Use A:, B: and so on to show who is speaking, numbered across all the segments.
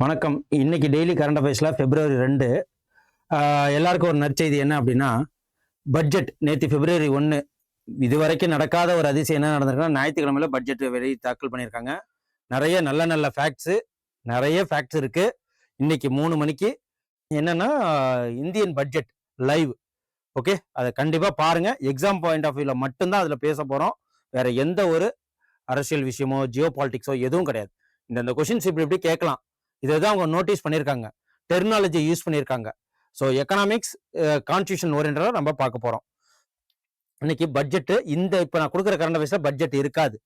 A: வணக்கம். இன்னைக்கு daily current அஃபேர்ஸ்ல February 2 எல்லாருக்கும் ஒரு நற்செய்தி என்ன அப்படின்னா, பட்ஜெட் நேற்று February 1 இதுவரைக்கும் நடக்காத ஒரு அதிசயம் என்ன நடந்திருக்குன்னா, ஞாயிற்றுக்கிழமையில பட்ஜெட் தாக்கல் பண்ணியிருக்காங்க. நிறைய நல்ல ஃபேக்ட்ஸ் இருக்கு. இன்னைக்கு 3 மணிக்கு என்னன்னா இந்தியன் பட்ஜெட் லைவ். ஓகே, அதை கண்டிப்பா பாருங்க. எக்ஸாம் பாயிண்ட் ஆஃப் வியூல மட்டும்தான் அதுல பேச போறோம். வேற எந்த ஒரு அரசியல் விஷயமோ ஜியோ பாலிட்டிக்ஸோ எதுவும் கிடையாது. இந்த கொஸ்டின்ஸ் இப்படி கேட்கலாம், இதைதான் அவங்க நோட்டீஸ் பண்ணியிருக்காங்க, டெர்மினாலஜி யூஸ் பண்ணியிருக்காங்க. ஸோ எக்கனாமிக்ஸ் கான்ஸ்டியூஷன் ஓரியன்டா நம்ம பார்க்க போறோம். இன்னைக்கு பட்ஜெட் இப்போ நான் கொடுக்குற கரண்ட் அஃபேர்ஸ்ல பட்ஜெட் இருக்காது,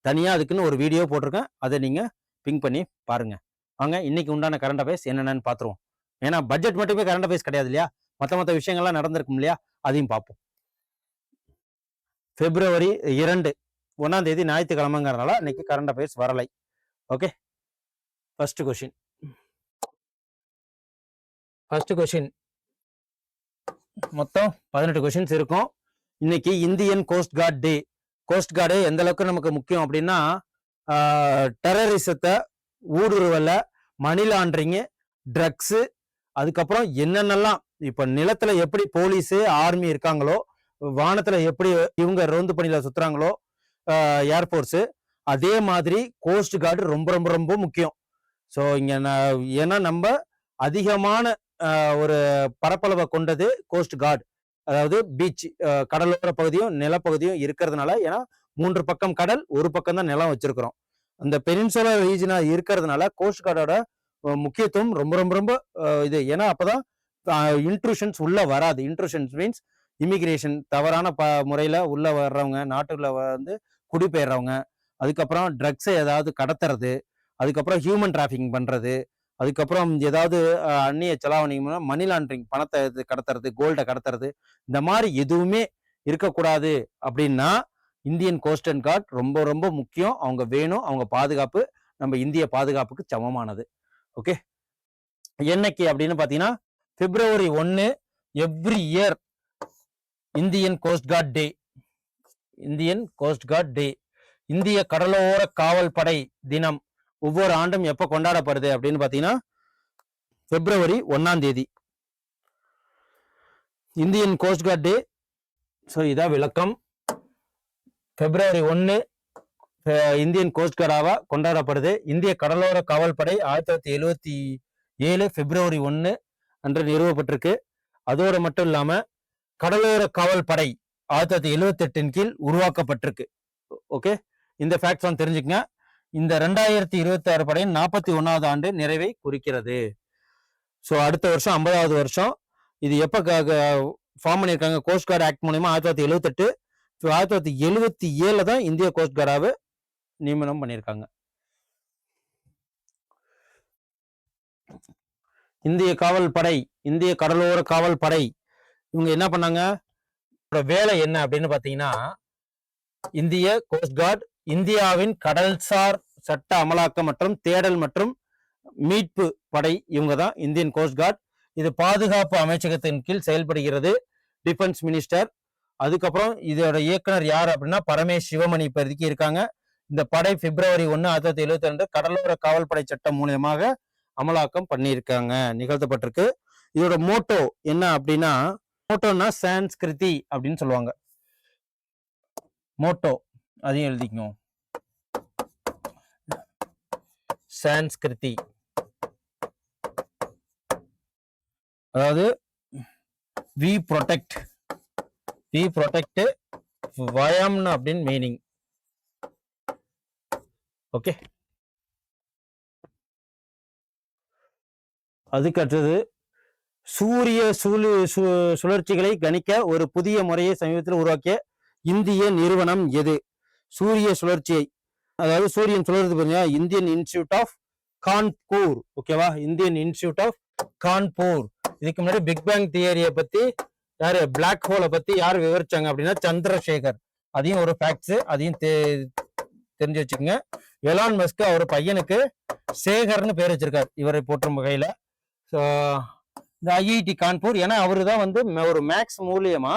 A: தனியா அதுக்குன்னு ஒரு வீடியோ போட்டிருக்கேன், அதை நீங்க பிங்க் பண்ணி பாருங்க. வாங்க இன்னைக்கு உண்டான கரண்ட் அஃபேர்ஸ் என்னென்னு பார்த்துருவோம். ஏன்னா பட்ஜெட் மட்டுமே கரண்ட் அஃபேர்ஸ் கிடையாது இல்லையா, மற்ற விஷயங்கள்லாம் நடந்திருக்கும் இல்லையா, அதையும் பார்ப்போம். February 2 1ஆம் தேதி ஞாயிற்றுக்கிழமைங்கிறதுனால இன்னைக்கு கரண்ட் அஃபேர்ஸ் வரலை. ஓகே, ஃபர்ஸ்ட் கொஸ்டின் மொத்தம் 18 கொஸ்டின்ஸ் இருக்கும். இன்னைக்கு இந்தியன் கோஸ்ட் கார்டு டே. கோஸ்ட் கார்டு எந்த அளவுக்கு நமக்கு முக்கியம் அப்படின்னா, டெரரிசத்தை, ஊடுருவலை, மணி லாண்டரிங்கு, ட்ரக்ஸு, அதுக்கப்புறம் என்னென்னலாம் இப்ப நிலத்துல எப்படி போலீஸு ஆர்மி இருக்காங்களோ, வானத்துல எப்படி இவங்க ரோந்து பணியில சுத்துறாங்களோ ஏர்போர்ட்ஸு, அதே மாதிரி கோஸ்ட் கார்டு ரொம்ப ரொம்ப ரொம்ப முக்கியம். ஸோ இங்க ஏன்னா நம்ம அதிகமான ஒரு பரப்பளவை கொண்டது கோஸ்ட் கார்டு, அதாவது பீச், கடலோர பகுதியும் நிலப்பகுதியும் இருக்கிறதுனால. ஏன்னா 3 பக்கம் கடல், ஒரு பக்கம் தான் நிலம் வச்சிருக்கிறோம். அந்த பெனின்சுலா ரீஜனா இருக்கிறதுனால கோஸ்ட் கார்டோட முக்கியத்துவம் ரொம்ப ரொம்ப ரொம்ப இது. ஏன்னா அப்பதான் இன்ட்ரூஷன்ஸ் உள்ள வராது. இன்ட்ரூஷன்ஸ் மீன்ஸ் இமிகிரேஷன், தவறான முறையில உள்ள வர்றவங்க, நாட்டுக்குள்ள வந்து குடிபெயர்றவங்க, அதுக்கப்புறம் ட்ரக்ஸை ஏதாவது கடத்துறது, அதுக்கப்புறம் ஹியூமன் டிராஃபிக்கிங் பண்றது, அதுக்கப்புறம் ஏதாவது அந்நிய செலாவணி, மணி லாண்டரிங், பணத்தை கடத்துறது, கோல்டை கடத்துறது, இந்த மாதிரி எதுவுமே இருக்கக்கூடாது. அப்படின்னா இந்தியன் கோஸ்ட் அண்ட் கார்டு ரொம்ப ரொம்ப முக்கியம். அவங்க வேணும், அவங்க பாதுகாப்பு நம்ம இந்திய பாதுகாப்புக்கு சமமானது. ஓகே, என்னைக்கு அப்படின்னு பாத்தீங்கன்னா February 1 every year Indian coast guard day. Indian coast guard day, இந்திய கடலோர காவல் படை தினம் ஒவ்வொரு ஆண்டும் எப்ப கொண்டாடப்படுது அப்படின்னு பாத்தீங்கன்னா February 1ஆம் தேதி இந்தியன் கோஸ்ட் கார்டு டே. ஸோ இதான் விளக்கம். February 1 இந்தியன் கோஸ்ட் கார்டாவா கொண்டாடப்படுது. இந்திய கடலோர காவல் படை 1977 February 1 அன்று நிறுவப்பட்டிருக்கு. அதோடு மட்டும் இல்லாம கடலோர காவல் படை 1978 கீழ் உருவாக்கப்பட்டிருக்கு. ஓகே, இந்த ஃபேக்ட்ஸ் தெரிஞ்சுக்கங்க. இந்த 2026 படையின் 41வது ஆண்டு நிறைவை குறிக்கிறது. ஸோ அடுத்த வருஷம் 50வது வருஷம். இது எப்ப ஃபார்ம் பண்ணியிருக்காங்க? கோஸ்ட் கார்டு ஆக்ட் மூலமா 1978. 1977 தான் இந்திய கோஸ்ட் கார்டாவை நியமனம் பண்ணியிருக்காங்க. இந்திய காவல் படை, இந்திய கடலோர காவல் படை, இவங்க என்ன பண்ணாங்க, வேலை என்ன அப்படின்னு பாத்தீங்கன்னா, இந்திய கோஸ்ட் கார்டு இந்தியாவின் கடல்சார் சட்ட அமலாக்கம் மற்றும் தேடல் மற்றும் மீட்பு படை. இவங்க தான் இந்தியன் கோஸ்ட் கார்டு. இது பாதுகாப்பு அமைச்சகத்தின் கீழ் செயல்படுகிறது, டிஃபென்ஸ் மினிஸ்டர். அதுக்கப்புறம் இதோட இயக்குனர் யார் அப்படின்னா பரமேஷ் சிவமணி இப்போதைக்கு இருக்காங்க. இந்த படை February 1 1972 கடலோர காவல் படை சட்டம் மூலியமாக அமலாக்கம் பண்ணியிருக்காங்க, நிகழ்த்தப்பட்டிருக்கு. இதோட மோட்டோ என்ன அப்படின்னா, மோட்டோன்னா சான்ஸ்கிருதி அப்படின்னு சொல்லுவாங்க. மோட்டோ அதையும் எழுதிக்கணும், சான்ஸ்கிருதி. அதாவது வி ப்ரொடெக்ட் வயம்னு அப்படின்னு மீனிங். ஓகே, அதுக்கு அடுத்தது சூரிய சுழற்சிகளை கணிக்க ஒரு புதிய முறையை சமீபத்தில் உருவாக்கிய இந்திய நிறுவனம் எது? சூரிய சுழற்சியை, அதாவது சூரியன் சுழறது பாத்தீங்கன்னா இந்தியன் இன்ஸ்டிடியூட் ஆஃப் கான்பூர். ஓகேவா, இந்தியன் இன்ஸ்டிடியூட் ஆஃப் கான்பூர். இதுக்கு முன்னாடி பிக் பேங் தியரியை பத்தி யாரு, பிளாக் ஹோலை பத்தி யார் விவரிச்சாங்க அப்படின்னா சந்திரசேகர். அதையும் ஒரு ஃபேக்ட்ஸ், அதையும் தெரிஞ்சு வச்சுக்கோங்க. எலான் மஸ்க் அவர் பையனுக்கு சேகர்னு பேர் வச்சிருக்காரு இவரை போற்றும் வகையில. இந்த ஐஐடி கான்பூர், ஏன்னா அவரு தான் ஒரு மேக்ஸ் மூலியமா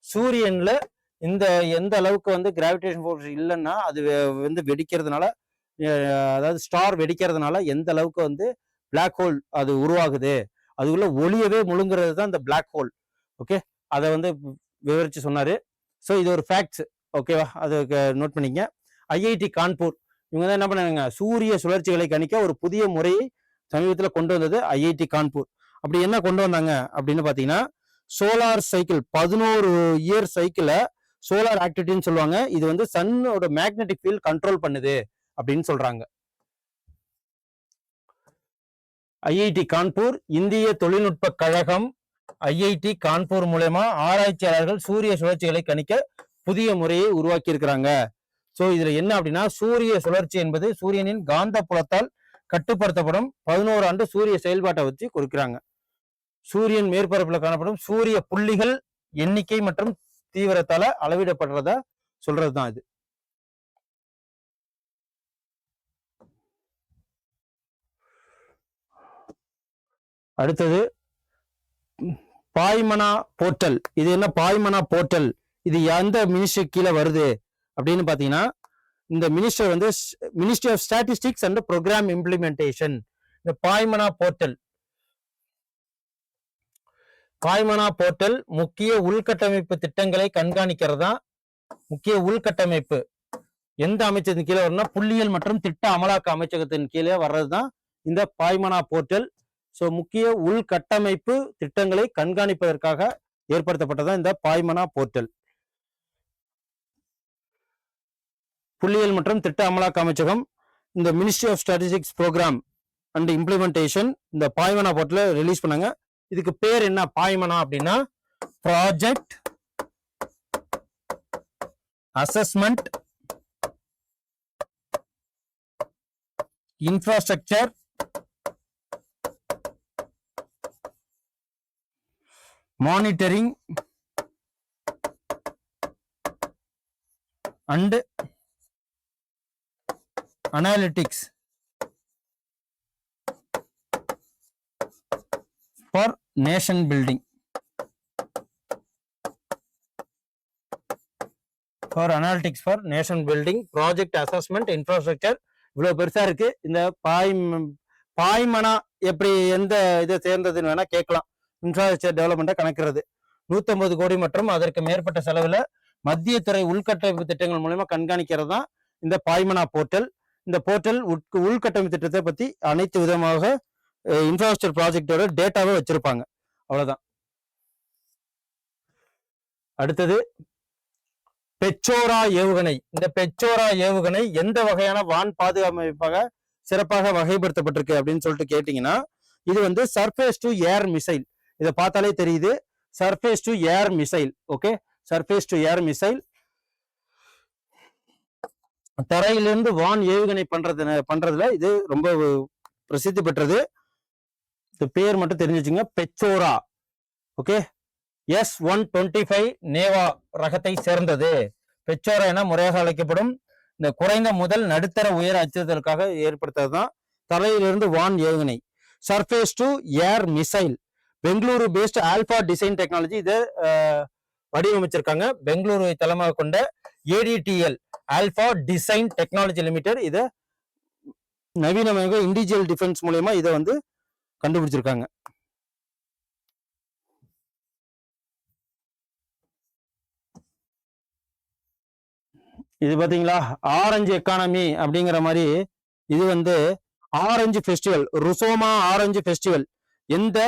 A: சூரியன்ல இந்த எந்த அளவுக்கு வந்து கிராவிடேஷன் ஃபோர்ஸ் இல்லைன்னா அது வந்து வெடிக்கிறதுனால, அதாவது ஸ்டார் வெடிக்கிறதுனால எந்த அளவுக்கு வந்து பிளாக் ஹோல் அது உருவாகுது, அது உள்ள ஒளியவே முழுங்குறது தான் இந்த பிளாக் ஹோல். ஓகே, அதை வந்து விவரிச்சு சொன்னாரு. ஸோ இது ஒரு ஃபேக்ட்ஸ். ஓகேவா, அது நோட் பண்ணிக்க. ஐஐடி கான்பூர் இவங்க தான் என்ன பண்ணாங்க, சூரிய சுழற்சிகளை கணிக்க ஒரு புதிய முறையை சமீபத்தில் கொண்டு வந்தது ஐஐடி கான்பூர். அப்படி என்ன கொண்டு வந்தாங்க அப்படின்னு பார்த்தீங்கன்னா, சோலார் சைக்கிள் 11 இயர் சைக்கிளை சோலார் ஆக்டிவிட்டின்னு சொல்லுவாங்க. இது வந்து சன்னோட மேக்னெட்டிக் ஃபீல்ட் கண்ட்ரோல் பண்ணுது அப்படின்னு சொல்றாங்க. ஐஐடி கான்பூர், இந்திய தொழில்நுட்ப கழகம், ஐஐடி கான்பூர் மூலமா ஆராய்ச்சியாளர்கள் சூரிய சுழற்சிகளை கணிக்க புதிய முறையை உருவாக்கி இருக்கிறாங்க. ஸோ இதுல என்ன அப்படின்னா, சூரிய சுழற்சி என்பது சூரியனின் காந்த புலத்தால் கட்டுப்படுத்தப்படும் 11 ஆண்டு சூரிய செயல்பாட்டை வச்சு குறிக்கிறாங்க. சூரியன் மேற்பரப்பில் காணப்படும் சூரிய புள்ளிகள் எண்ணிக்கை மற்றும் தீவிரத்தால அளவிடப்படுறதா சொல்றதுதான் இது. அடுத்தது பாய்மனா போர்ட்டல். இது என்ன பாய்மனா போர்ட்டல், இது எந்த மினிஸ்ட்ரி கீழே வருது அப்படின்னு பாத்தீங்கன்னா, இந்த மினிஸ்டர் வந்து ministry of statistics and programme implementation. இந்த பாய்மனா போர்ட்டல், பாய்மனா போர்ட்டல் முக்கிய உள்கட்டமைப்பு திட்டங்களை கண்காணிக்கிறதா. முக்கிய உள்கட்டமைப்பு எந்த அமைச்சகத்தின் கீழே வரும்னா, புள்ளியியல் மற்றும் திட்ட அமலாக்க அமைச்சகத்தின் கீழே வர்றதுதான் இந்த பாய்மனா போர்ட்டல். ஸோ முக்கிய உள்கட்டமைப்பு திட்டங்களை கண்காணிப்பதற்காக ஏற்படுத்தப்பட்டதான் இந்த பாய்மனா போர்ட்டல். புள்ளியியல் மற்றும் திட்ட அமலாக்க அமைச்சகம், இந்த ministry of statistics programme and implementation இந்த பாய்மனா போர்ட்டலை ரிலீஸ் பண்ணாங்க. இதுக்கு பேர் என்ன பாய்மனா அப்படின்னா, project assessment infrastructure monitoring and analytics for nation building. For analytics for nation building, project assessment infrastructure. இவ்வளவு பெருசா இருக்கு. இந்த பாய்மனா எப்படி எந்த இதை சேர்ந்ததுன்னு வேணா கேட்கலாம். இன்ஃப்ராஸ்ட்ரக்சர் டெவலப்மெண்ட்டை கணக்கிறது 150 கோடி மற்றும் அதற்கு மேற்பட்ட செலவுல மத்திய துறை உள்கட்டமைப்பு திட்டங்கள் மூலமா கண்காணிக்கிறது தான் இந்த பாய்மனா போர்ட்டல். இந்த போர்ட்டல் உள்கட்டமைப்பு திட்டத்தை பத்தி அனைத்து விதமாக இன்ஃப்ராஸ்ட்ரக்சர் ப்ராஜெக்டோட டேட்டாவை வச்சிருப்பாங்க. அவ்வளவுதான். அடுத்தது பெச்சோரா ஏவுகணை. இந்த பெச்சோரா ஏவுகணை எந்த வகையான வான் பாதுகாப்பாக சிறப்பாக வகைப்படுத்தப்பட்டிருக்கு அப்படின்னு சொல்லிட்டு கேட்டீங்கன்னா, இது வந்து சர்ஃபேஸ் டு ஏர் மிசைல். இதை பார்த்தாலே தெரியுது, surface to air missile. Okay, surface to air missile. தரையிலிருந்து வான் ஏவுகணை பண்றதுல இது ரொம்ப பிரசித்தி பெற்றது. இந்த பேர் மட்டும் தெரிஞ்சு வச்சுங்க, பெச்சோரா. ஓகே, S-125 நேவா ரகத்தை சேர்ந்தது. பெச்சோரா என முறையாக அழைக்கப்படும் இந்த குறைந்த முதல் நடுத்தர உயர அச்சுறுத்தலுக்காக ஏற்படுத்ததுதான் தரையிலிருந்து வான் ஏவுகணை. Surface to air missile, Bengaluru based alpha design technology இதை வடிவமைச்சிருக்காங்க. பெங்களூருவை தலைமையாக கொண்ட ADTL alpha design technology limited இதை நவீனமாக இண்டிஜுவல் டிஃபென்ஸ் மூலமா இதை வந்து கண்டுபிடிச்சிருக்காங்க. இது பாத்தீங்களா, ஆரஞ்சு எக்கானமி அப்படிங்கிற மாதிரி. இது வந்து ஆரஞ்சு ஃபெஸ்டிவல், ருசோமா ஆரஞ்சு ஃபெஸ்டிவல் எந்த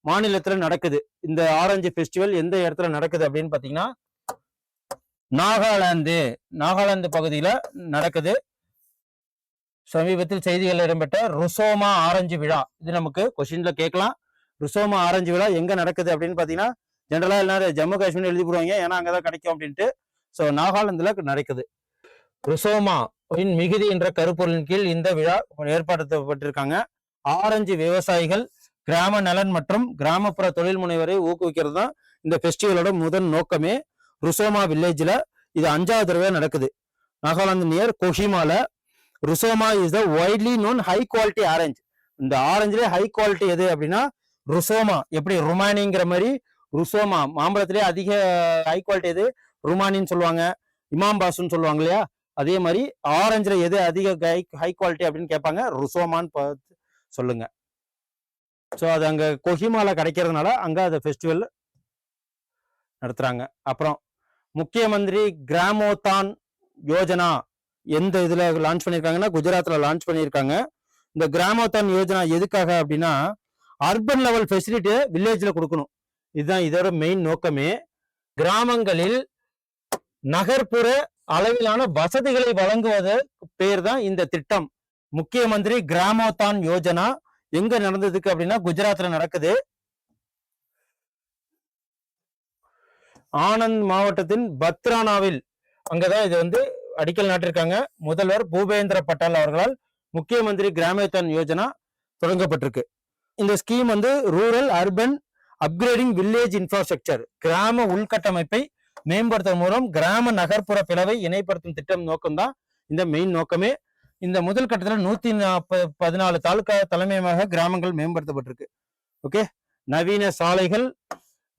A: மாநிலத்துல நடக்குது? இந்த ஆரஞ்சு ஃபெஸ்டிவல் எந்த இடத்துல நடக்குது அப்படின்னு பாத்தீங்கன்னா, நாகாலாந்து பகுதியில நடக்குது. சமீபத்தில் செய்திகள் இடம்பெற்ற ருசோமா ஆரஞ்சு விழா, இது நமக்கு கொஸ்டின்ல கேட்கலாம். ருசோமா ஆரஞ்சு விழா எங்க நடக்குது அப்படின்னு பாத்தீங்கன்னா, ஜென்ரலா எல்லாரும் ஜம்மு காஷ்மீர் எழுதி போடுவாங்க, ஏன்னா அங்கதான் கிடைக்கும் அப்படின்ட்டு. ஸோ நாகாலாந்துல நடக்குது. ருசோமா மிகுதி என்ற கருப்பொருளின் கீழ் இந்த விழா ஏற்படுத்தப்பட்டிருக்காங்க. ஆரஞ்சு விவசாயிகள், கிராம நலன் மற்றும் கிராமப்புற தொழில் முனைவரை ஊக்குவிக்கிறது தான் இந்த ஃபெஸ்டிவலோட முதல் நோக்கமே. ருசோமா வில்லேஜ்ல இது 5வது தடவை நடக்குது. நாகாலாந்து நியர் கொஹிமால. Rusoma is the widely known high quality orange. இந்த ஆரஞ்சுலேயே ஹை குவாலிட்டி எது அப்படின்னா ருசோமா. எப்படி ருமானிங்கிற மாதிரி ருசோமா மாம்பழத்திலே அதிக ஹை குவாலிட்டி எது? ருமானின்னு சொல்லுவாங்க, இமாம் பாசுன்னு சொல்லுவாங்க இல்லையா, அதே மாதிரி ஆரஞ்சுல எது அதிக ஹை குவாலிட்டி அப்படின்னு கேட்பாங்க, ருசோமான்னு பார்த்து சொல்லுங்க. ஸோ அது அங்க கொஹிமால கிடைக்கிறதுனால அங்க அதை ஃபெஸ்டிவல் நடத்துறாங்க. அப்புறம் முக்கிய மந்திரி கிராமோதான் யோஜனா எந்த இதுல லான்ச் பண்ணியிருக்காங்கன்னா குஜராத்ல லான்ச் பண்ணியிருக்காங்க. இந்த கிராமோதான் யோஜனா எதுக்காக அப்படின்னா அர்பன் லெவல் ஃபெசிலிட்டியை வில்லேஜ்ல கொடுக்கணும். இதுதான் இதோட மெயின் நோக்கமே. கிராமங்களில் நகர்ப்புற அளவிலான வசதிகளை வழங்குவது பேர் தான் இந்த திட்டம். முக்கிய மந்திரி கிராமோதான் யோஜனா எங்க நடந்ததுக்கு அப்படின்னா குஜராத்ல நடக்குது. ஆனந்த் மாவட்டத்தின் பத்ரானாவில் அங்கதான் இது வந்து அடிக்கல் நாட்டிருக்காங்க. முதல்வர் பூபேந்திர பட்டேல் அவர்களால் முக்கிய மந்திரி கிராமோதான் யோஜனா தொடங்கப்பட்டிருக்கு. இந்த ஸ்கீம் வந்து rural urban upgrading village infrastructure, கிராம உள்கட்டமைப்பை மேம்படுத்தும் மூலம் கிராம நகர்ப்புற பிளவை இணைப்படுத்தும் திட்டம் நோக்கம்தான் இந்த மெயின் நோக்கமே. இந்த முதல் கட்டத்தில் 114 தாலுகா தலைமையமாக கிராமங்கள் மேம்படுத்தப்பட்டிருக்கு. ஓகே, நவீன சாலைகள்,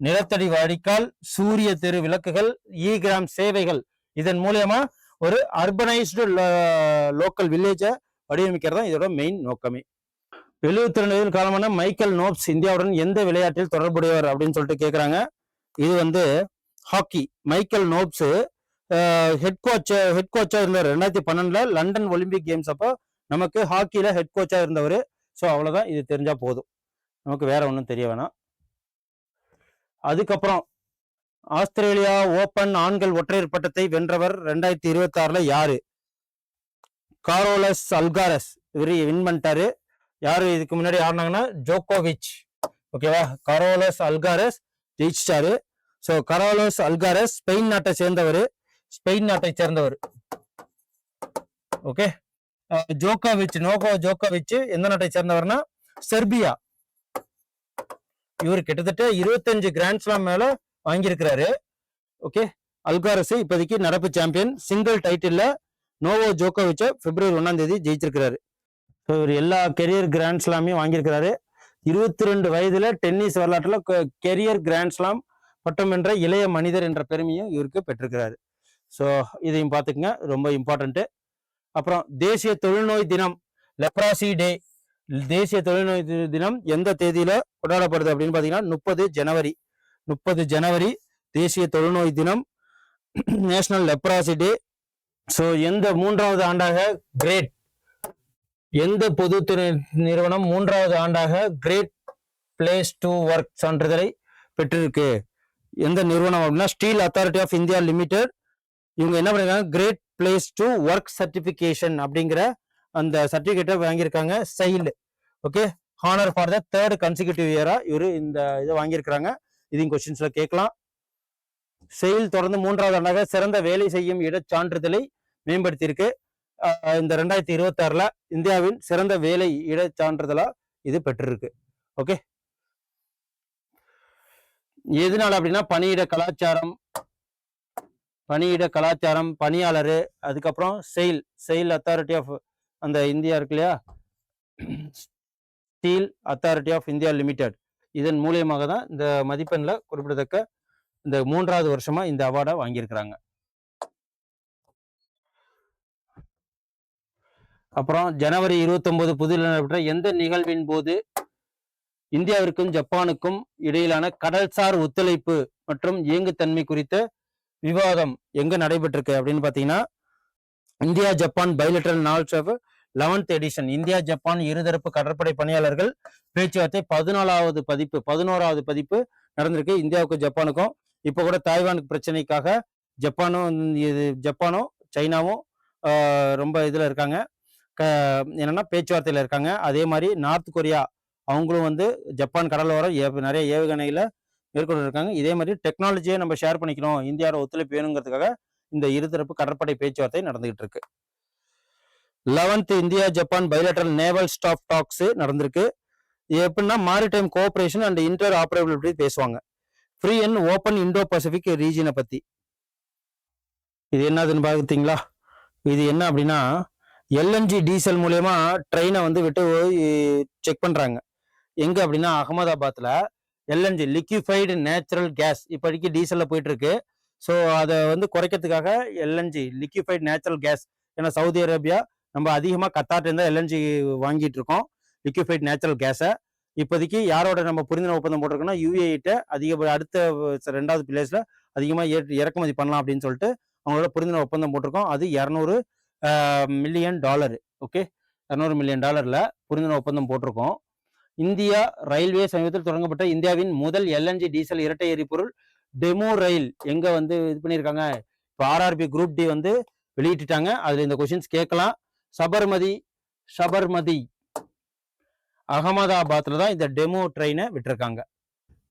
A: நிலத்தடி வடிகால், சூரிய தெரு விளக்குகள், இ கிராம் சேவைகள், இதன் மூலியமா ஒரு அர்பனைஸ்டு லோக்கல் வில்லேஜை வடிவமைக்கிறது தான் இதோட மெயின் நோக்கமே. 72 வயதில் காலமான மைக்கேல் நோப்ஸ் இந்தியாவுடன் எந்த விளையாட்டில் தொடர்புடையவர் அப்படின்னு சொல்லிட்டு கேட்குறாங்க. இது வந்து ஹாக்கி. மைக்கேல் நோப்ஸ் ஹெட் கோச்சா இருந்தார் 2012 லண்டன் ஒலிம்பிக் கேம்ஸ் அப்போ நமக்கு ஹாக்கியில ஹெட் கோச்சா இருந்தவர். ஸோ அவ்வளவுதான், இது தெரிஞ்சா போதும், நமக்கு வேற ஒன்றும் தெரிய வேணாம். அதுக்கப்புறம் ஆஸ்திரேலியா ஓபன் ஆண்கள் ஒற்றையர் பட்டத்தை வென்றவர் 2026 யாரு? காரோலஸ் அல்காரஸ். இவரு வின் பண்ணிட்டாரு. யாரு இதுக்கு முன்னாடி ஆடினாங்கன்னா ஜோகோவிச். ஓகேவா, கரோலஸ் அல்காரஸ் ஜெயிச்சிட்டாரு. ஸோ கரோலஸ் அல்காரஸ் ஸ்பெயின் நாட்டை சேர்ந்தவர். ஓகே, நோகோ ஜோகோவிச் எந்த நாட்டை சேர்ந்தவர்னா செர்பியா. இவர் கிட்டத்தட்ட 25 கிராண்ட் ஸ்லாம் மேல வாங்கியிருக்கிறாரு. ஓகே, அல்காரஸ் இப்போதைக்கு நடப்பு சாம்பியன். சிங்கிள் டைட்டில்ல நோவோ ஜோகோவிச்ச பிப்ரவரி 1ஆம் தேதி ஜெயிச்சிருக்கிறாரு. இவர் எல்லா கெரியர் கிராண்ட் ஸ்லாமையும் வாங்கியிருக்கிறாரு. 22 வயதுல டென்னிஸ் வரலாற்றுல கெரியர் கிராண்ட் ஸ்லாம் பட்டம் வென்ற இளைய மனிதர் என்ற பெருமையும் இவருக்கு பெற்றிருக்கிறாரு. ஸோ இதையும் பார்த்துக்குங்க, ரொம்ப இம்பார்ட்டன்ட்டு. அப்புறம் தேசிய தொழுநோய் தினம், லெப்ராசி டே. தேசிய தொழுநோய் தினம் எந்த தேதியில கொண்டாடப்படுது அப்படின்னு பார்த்தீங்கன்னா 30 ஜனவரி தேசிய தொழுநோய் தினம், நேஷனல் லெப்ராசி டே. ஸோ எந்த 3வது ஆண்டாக எந்த பொதுத்துறை நிறுவனம் 3வது ஆண்டாக கிரேட் பிளேஸ் டு ஒர்க் சான்றிதழை பெற்றிருக்கு? எந்த நிறுவனம் அப்படின்னா steel authority of India limited. இவங்க என்ன பண்ணிருக்காங்க, great place to work certification அப்படிங்கிற அந்த சர்டிபிகேட்டை வாங்கியிருக்காங்க. SAIL. Okay, honour for the 3rd consecutive இயரா இவரு இந்த இதை வாங்கியிருக்கிறாங்க. இதையும் கொஸ்டின்ஸ்ல கேட்கலாம். SAIL தொடர்ந்து 3வது ஆண்டாக சிறந்த வேலை செய்யும் இட சான்றிதழை மேம்படுத்தியிருக்கு. இந்த 2026 இந்தியாவின் சிறந்த வேலை இட சான்றிதழா இது பெற்றிருக்கு. ஓகே, எதனால அப்படின்னா பணியிட கலாச்சாரம், பணியாளர், அதுக்கப்புறம் SAIL அத்தாரிட்டி ஆஃப் அந்த இந்தியா இருக்கு இல்லையா, steel authority of India limited, இதன் மூலியமாக தான் இந்த மதிப்பெண்ல குறிப்பிடத்தக்க இந்த 3வது வருஷமா இந்த அவார்டை வாங்கியிருக்கிறாங்க. அப்புறம் ஜனவரி 29 புதுதில்லியில் நடைபெற்ற எந்த நிகழ்வின் போது இந்தியாவிற்கும் ஜப்பானுக்கும் இடையிலான கடல்சார் ஒத்துழைப்பு மற்றும் இயங்குத்தன்மை குறித்த விவாதம் எங்க நடைபெற்றிருக்கு அப்படின்னு பாத்தீங்கன்னா India Japan bilateral knowledge of 11th edition, India Japan இருதரப்பு கடற்படை பணியாளர்கள் பேச்சுவார்த்தை 11வது பதிப்பு நடந்திருக்கு இந்தியாவுக்கும் ஜப்பானுக்கும். இப்போ கூட தாய்வானுக்கு பிரச்சனைக்காக ஜப்பானும் சைனாவும் ரொம்ப இதுல இருக்காங்க, என்னன்னா பேச்சுவார்த்தையில இருக்காங்க. அதே மாதிரி நார்த் கொரியா அவங்களும் வந்து ஜப்பான் கடலோரம் நிறைய ஏவுகணைகளை மேற்கொண்டு இருக்காங்க. இதே மாதிரி டெக்னாலஜியை நம்ம ஷேர் பண்ணிக்கணும், இந்தியாவோட ஒத்துழைப்பு வேணுங்கிறதுக்காக இந்த இருதரப்பு கடற்படை பேச்சுவார்த்தை நடந்துகிட்டு இருக்கு. 11th India Japan bilateral naval staff talks நடந்திருக்கு. எப்படின்னா maritime cooperation and interoperability பேசுவாங்க. Free and open Indo Pacific ரீஜனை பத்தி. இது என்னதுன்னு பார்த்தீங்களா? இது என்ன அப்படின்னா LNG டீசல் மூலயமா ட்ரெயினை வந்து விட்டு செக் பண்றாங்க. எங்க அப்படின்னா அகமதாபாத்ல LNG லிக்விஃபைடு நேச்சுரல் கேஸ் இப்போதைக்கு டீசல்ல போயிட்டு இருக்கு. ஸோ அதை வந்து குறைக்கிறதுக்காக எல்என்ஜி லிக்விஃபைட் நேச்சுரல் கேஸ், ஏன்னா சவுதி அரேபியா நம்ம அதிகமாக கத்தார்ட்டேருந்து எல்என்ஜி வாங்கிட்டு இருக்கோம் லிக்விஃபைட் நேச்சுரல் கேஸை. இப்போதைக்கு யாரோட நம்ம புரிந்துணர்வு ஒப்பந்தம் போட்டிருக்கோம்னா யுஏஇட்ட அடுத்த 2வது பிளேஸ்ல அதிகமாக இறக்குமதி பண்ணலாம் அப்படின்னு சொல்லிட்டு அவங்களோட புரிந்துணர்வு ஒப்பந்தம் போட்டிருக்கோம். அது $200 மில்லியன். ஓகே, $200 மில்லியன் புரிந்துணர்வு ஒப்பந்தம் போட்டிருக்கோம். இந்தியா ரயில்வே சமீபத்தில் தொடங்கப்பட்ட இந்தியாவின் முதல் எல்என்ஜி டீசல் இரட்டை எரிபொருள் டெமோ ரயில் எங்க வந்து இது பண்ணியிருக்காங்க, இப்போ ஆர்ஆர்பி குரூப் டி வந்து வெளியிட்டுட்டாங்க. அதுல இந்த கொஸ்டின்ஸ் கேட்கலாம். சபர்மதி அகமதாபாத்ல தான் இந்த டெமோ ட்ரெயினை விட்டுருக்காங்க.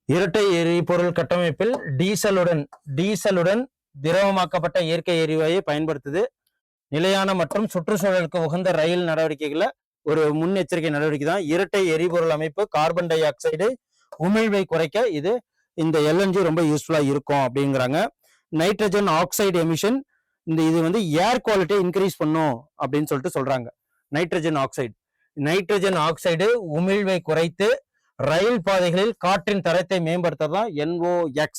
A: இரட்டை எரிபொருள் கட்டமைப்பில் டீசலுடன் திரவமாக்கப்பட்ட இயற்கை எரிவாயை பயன்படுத்துது. நிலையான மற்றும் சுற்றுச்சூழலுக்கு உகந்த ரயில் நடவடிக்கைகளை ஒரு முன்னெச்சரிக்கை நடவடிக்கை தான் இரட்டை எரிபொருள் அமைப்பு. கார்பன் டை ஆக்சைடு உமிழ்வை குறைக்க இந்த எல்என்ஜி ரொம்ப யூஸ்ஃபுல்லா இருக்கும் அப்படிங்கிறாங்க. நைட்ரஜன் ஆக்சைடு எமிஷன், இது வந்து ஏர் குவாலிட்டியை இன்க்ரீஸ் பண்ணும் அப்படின்னு சொல்லிட்டு சொல்றாங்க. நைட்ரஜன் ஆக்சைடு உமிழ்வை குறைத்து ரயில் பாதைகளில் காற்றின் தரத்தை மேம்படுத்துறதுதான் NOx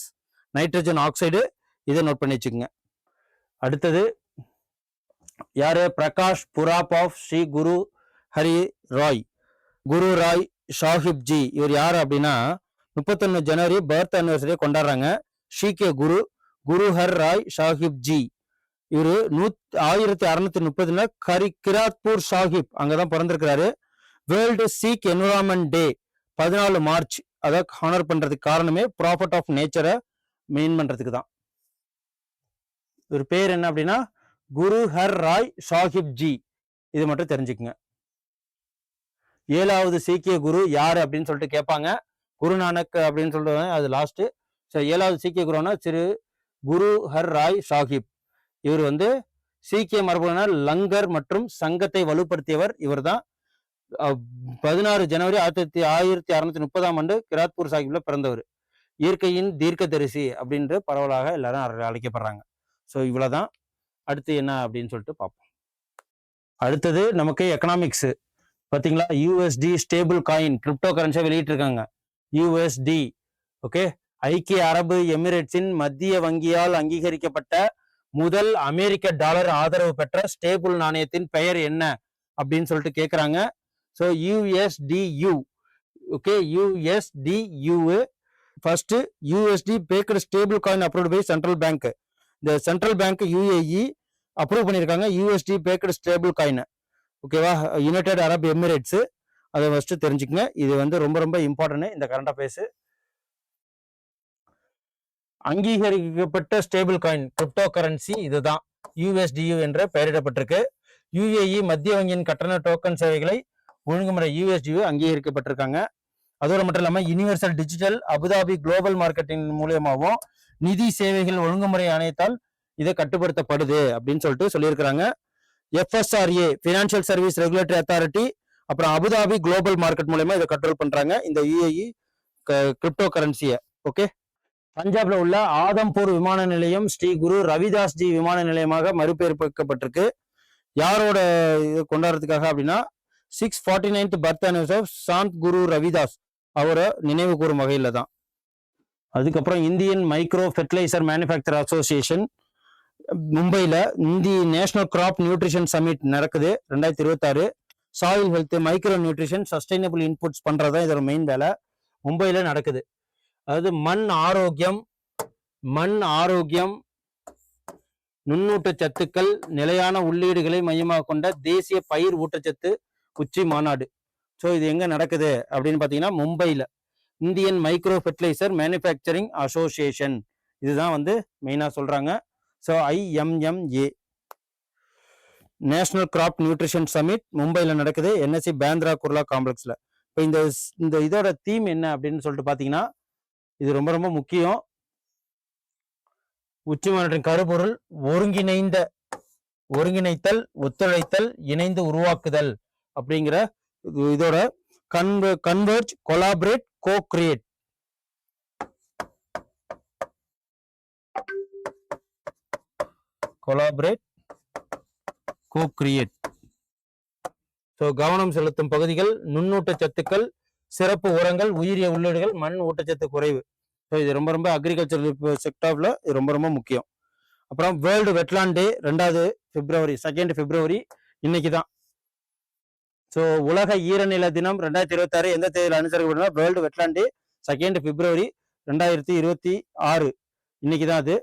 A: நைட்ரஜன் ஆக்சைடு. இதை நோட் பண்ணி வச்சுக்கோங்க. அடுத்தது யாரு? பிரகாஷ் புராப் ஆஃப் ஸ்ரீ குரு ராய் சாஹிப் ஜி. இவர் யாரு அப்படின்னா 31 ஜனவரி பர்த் அனிவர்சரியை கொண்டாடுறாங்க. ஷீகே குரு ஹர் ராய் சாஹிப் ஜி. இவரு 1630 கிராத்பூர் சாஹிப் அங்கதான் பிறந்திருக்கிறாரு. World Sikh environment day 14 March அதை ஹானர் பண்றதுக்கு காரணமே ப்ராஃபிட் ஆஃப் நேச்சரை மெயின் பண்றதுக்கு தான். இவர் பேர் என்ன அப்படின்னா குரு ஹர் ராய் சாஹிப் ஜி. இது மட்டும் தெரிஞ்சுக்குங்க. 7வது சீக்கிய குரு யாரு அப்படின்னு சொல்லிட்டு கேட்பாங்க. குருநானக் அப்படின்னு சொல்லிட்டு அது லாஸ்ட். ஸோ 7வது சீக்கிய குருனா திரு குரு ஹர் ராய் சாஹிப். இவர் வந்து சீக்கிய மரபுகளினர் லங்கர் மற்றும் சங்கத்தை வலுப்படுத்தியவர். இவர் தான் 16 ஜனவரி 1630 கிராத்பூர் சாஹிப்ல பிறந்தவர். இயற்கையின் தீர்க்கதரிசி அப்படின்ற பரவலாக எல்லாரும் அழைக்கப்படுறாங்க. ஸோ இவ்வளவுதான். அடுத்து என்ன அப்படின்னு சொல்லிட்டு பார்ப்போம். அடுத்தது நமக்கு எக்கனாமிக்ஸ். பார்த்தீங்களா, யூஎஸ்டி ஸ்டேபிள் காயின் கிரிப்டோ கரன்சியை வெளியிட்டிருக்காங்க. யூஎஸ்டி ஓகே, ஐக்கிய அரபு எமிரேட்ஸின் மத்திய வங்கியால் அங்கீகரிக்கப்பட்ட முதல் அமெரிக்க டாலர் ஆதரவு பெற்ற ஸ்டேபிள் நாணயத்தின் பெயர் என்ன அப்படின்னு சொல்லிட்டு கேட்குறாங்க. So USDU. Okay, USDU first USD backed stablecoin approved by central bank. இந்த சென்ட்ரல் பேங்க் யுஏஇ அப்ரூவ் பண்ணியிருக்காங்க யூஎஸ்டி பேக்டு ஸ்டேபிள் காயின். ஓகேவா, யுனைடெட் அரப் எமிரேட்ஸ். அதை ஃபர்ஸ்ட் தெரிஞ்சுக்கங்க. இது வந்து ரொம்ப ரொம்ப இம்பார்ட்டன்ட் இந்த கரண்ட் அஃபேர்ஸ். அங்கீகரிக்கப்பட்ட ஸ்டேபிள் காயின் கிரிப்டோ கரன்சி இதுதான் யூஎஸ்டியூ என்ற பெயரிடப்பட்டிருக்கு. யுஏஇ மத்திய வங்கியின் கட்டண டோக்கன் சேவைகளை ஒழுங்குமுறை யூஎஸ்டியூ அங்கீகரிக்கப்பட்டிருக்காங்க. அதோட மட்டும் இல்லாமல் universal digital Abu Dhabi global marketing மூலியமாகவும் நிதி சேவைகள் ஒழுங்குமுறை ஆணையத்தால் இதை கட்டுப்படுத்தப்படுது அப்படின்னு சொல்லிட்டு சொல்லியிருக்கிறாங்க. FSRA financial service regulatory authority, அப்புறம் அபுதாபி குளோபல் மார்க்கெட் மூலமா இதை கண்ட்ரோல் பண்றாங்க இந்த யுஏஇ கிரிப்டோ கரன்சியை. ஓகே, பஞ்சாப்ல உள்ள ஆதம்பூர் விமான நிலையம் ஸ்ரீ குரு ரவிதாஸ் ஜி விமான நிலையமாக மறுபெயர்க்கப்பட்டிருக்கு. யாரோட இது கொண்டாடுறதுக்காக அப்படின்னா 649th birth anniversary of Sant Guru Ravidas அவரை நினைவு கூறும் வகையில தான். அதுக்கப்புறம் Indian micro fertiliser manufacturer association மும்பையில் இந்திய நேஷனல் கிராப் நியூட்ரிஷன் சமிட் நடக்குது 2026. Soil health, micro nutrition, sustainable inputs பண்றதுதான் இதோட மெயின் வேலை. மும்பையில நடக்குது. அதாவது மண் ஆரோக்கியம் நுண்ணூட்டச்சத்துக்கள் நிலையான உள்ளீடுகளை மையமாக கொண்ட தேசிய பயிர் ஊட்டச்சத்து உச்சி மாநாடு. ஸோ இது எங்க நடக்குது அப்படின்னு பார்த்தீங்கன்னா மும்பையில் Indian micro fertiliser manufacturing association இதுதான் வந்து மெயினாக சொல்றாங்க. So IMMA national crop nutrition summit மும்பையில் நடக்குது NSC பேந்திரா குர்லா காம்ப்ளெக்ஸ்ல. இப்போ இந்த இதோட தீம் என்ன அப்படின்னு சொல்லிட்டு பார்த்தீங்கன்னா இது ரொம்ப ரொம்ப முக்கியம். உச்சி மாநாட்டின் கருப்பொருள் ஒருங்கிணைத்தல், ஒத்துழைத்தல், இணைந்து உருவாக்குதல் அப்படிங்கிற இதோட கன்வெர்ஜ், கொலாபரேட், கோ-கிரியேட். கவனம் செலுத்தும் பகுதிகள் நுண்ணூட்டச்சத்துக்கள், சிறப்பு உரங்கள், உயிரிய உள்ளீடுகள், மண் ஊட்டச்சத்து குறைவு. ஸோ இது ரொம்ப ரொம்ப அக்ரிகல்ச்சர் செக்டார்ல இது ரொம்ப ரொம்ப முக்கியம். அப்புறம் வேர்ல்டு வெட்லாண்ட் டே 2 பிப்ரவரி 2 பிப்ரவரி இன்னைக்கு தான். ஸோ உலக ஈரநில தினம் 2026 எந்த தேதியில் அனுசரிக்கப்படுனா வேர்ல்டு வெட்லாண்ட் டே 2 பிப்ரவரி 2026 இன்னைக்கு தான் அது.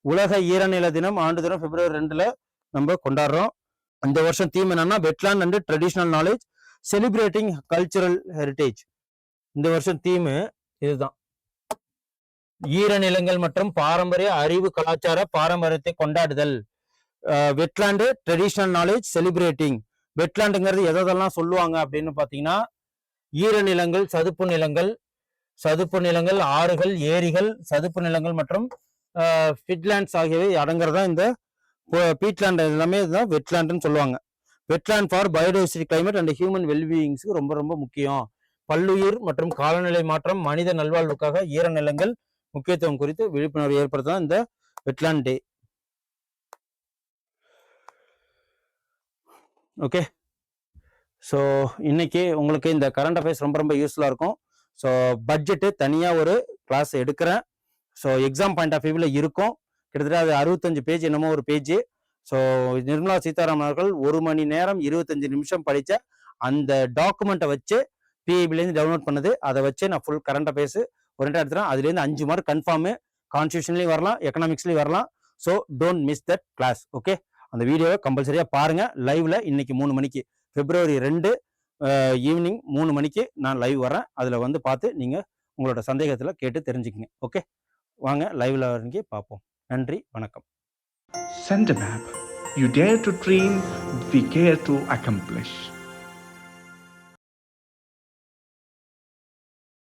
A: உலக ஈரநில தினம் ஆண்டுதோறும் பிப்ரவரி 2 நம்ம கொண்டாடுறோம். இந்த வருஷம் தீம் என்னன்னா wetland and traditional knowledge celebrating cultural heritage. இந்த வருஷம் தீம் இதுதான், ஈரநிலங்கள் மற்றும் பாரம்பரிய அறிவு கலாச்சார பாரம்பரியத்தை கொண்டாடுதல். வெட்லாண்டு ட்ரெடிஷனல் நாலேஜ் செலிப்ரேட்டிங். வெட்லாண்டுங்கிறது எதெல்லாம் சொல்லுவாங்க அப்படின்னு பாத்தீங்கன்னா ஈரநிலங்கள், சதுப்பு நிலங்கள், ஆறுகள், ஏரிகள், சதுப்பு நிலங்கள் மற்றும் ஃபிட்லேண்ட்ஸ் ஆகியவை அடங்குறதா இந்த பீட்லேண்ட் எல்லாமே இதுதான் வெட்லாண்டுன்னு சொல்லுவாங்க. Wetland for biodiversity, climate and human வெல்பீயிங்ஸ்க்கு ரொம்ப ரொம்ப முக்கியம். பல்லுயிர் மற்றும் காலநிலை மாற்றம், மனித நல்வாழ்வுக்காக ஈரநிலங்கள் முக்கியத்துவம் குறித்து விழிப்புணர்வு ஏற்படுத்ததான் இந்த வெட்லாண்ட் டே. ஓகே, ஸோ இன்னைக்கு உங்களுக்கு இந்த கரண்ட் அஃபேர்ஸ் ரொம்ப ரொம்ப யூஸ்ஃபுல்லாக இருக்கும். ஸோ பட்ஜெட்டு தனியாக ஒரு கிளாஸ் எடுக்கிறேன். ஸோ எக்ஸாம் பாயிண்ட் ஆஃப் வியூவில் இருக்கும். கிட்டத்தட்ட அது 65 பேஜ் என்னமோ ஒரு பேஜ். ஸோ நிர்மலா சீதாராமன் அவர்கள் 1 மணி நேரம் 25 நிமிஷம் படித்த அந்த டாக்குமெண்ட்டை வச்சு பிஐபிலேருந்து டவுன்லோட் பண்ணது, அதை வச்சு நான் ஃபுல் கரண்ட் அஃபேர்ஸ் ஒரு எடுத்துறேன். அதுலேருந்து 5 மார்க் கன்ஃபார்மு. கான்ஸ்டியூஷன்லேயும் வரலாம், எக்கனாமிக்ஸ்லேயும் வரலாம். So don't miss that class. Okay, அந்த வீடியோவை கம்பல்சரியாக பாருங்க. லைவ்ல இன்னைக்கு 3 மணிக்கு பிப்ரவரி 2 ஈவினிங் 3 மணிக்கு நான் லைவ் வரேன். அதில் வந்து பார்த்து நீங்கள் உங்களோட சந்தேகத்தில் கேட்டு தெரிஞ்சுக்கங்க. ஓகே, வாங்க லைவ்ல வரைக்கும் பார்ப்போம். நன்றி, வணக்கம்.
B: Send a map. You dare to dream, we care to accomplish.